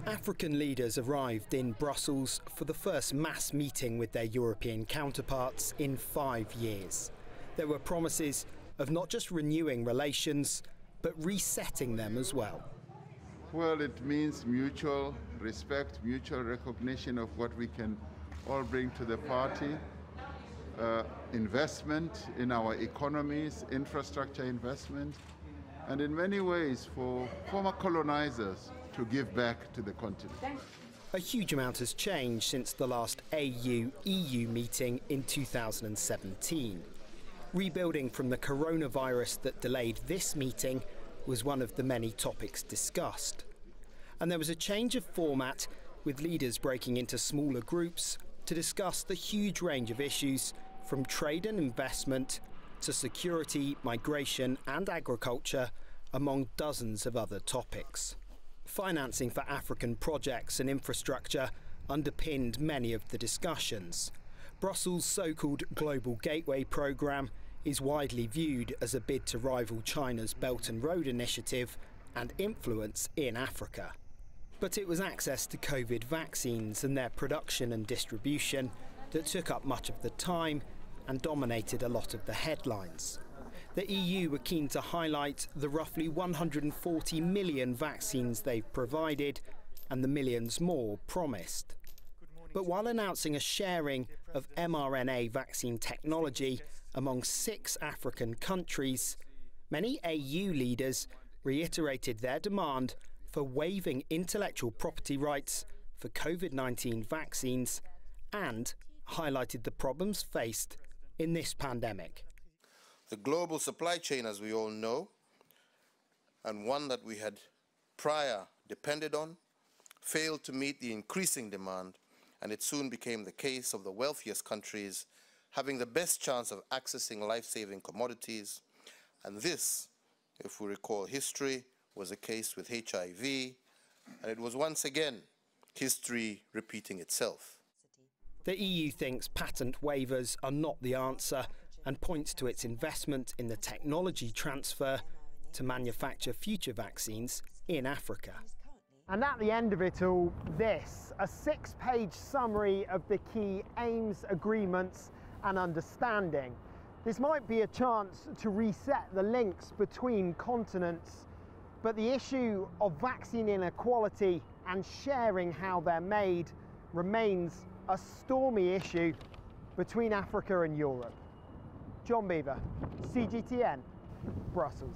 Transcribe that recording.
African leaders arrived in Brussels for the first mass meeting with their European counterparts in 5 years. There were promises of not just renewing relations, but resetting them as well. Well, it means mutual respect, mutual recognition of what we can all bring to the party, investment in our economies, infrastructure investment, and in many ways for former colonizers to give back to the continent. A huge amount has changed since the last AU-EU meeting in 2017. Rebuilding from the coronavirus that delayed this meeting was one of the many topics discussed. And there was a change of format, with leaders breaking into smaller groups to discuss the huge range of issues from trade and investment to security, migration and agriculture, among dozens of other topics. Financing for African projects and infrastructure underpinned many of the discussions. Brussels' so-called Global Gateway programme is widely viewed as a bid to rival China's Belt and Road Initiative and influence in Africa. But it was access to COVID vaccines and their production and distribution that took up much of the time and dominated a lot of the headlines. The EU were keen to highlight the roughly 140 million vaccines they've provided and the millions more promised. But while announcing a sharing of mRNA vaccine technology among 6 African countries, many AU leaders reiterated their demand for waiving intellectual property rights for COVID-19 vaccines and highlighted the problems faced in this pandemic. The global supply chain, as we all know, and one that we had prior depended on, failed to meet the increasing demand, and it soon became the case of the wealthiest countries having the best chance of accessing life-saving commodities. And this, if we recall history, was a case with HIV, and it was once again history repeating itself. The EU thinks patent waivers are not the answer and points to its investment in the technology transfer to manufacture future vaccines in Africa. And at the end of it all, this, a 6-page summary of the key aims, agreements and understanding. This might be a chance to reset the links between continents, but the issue of vaccine inequality and sharing how they're made remains a stormy issue between Africa and Europe. John Beaver, CGTN, Brussels.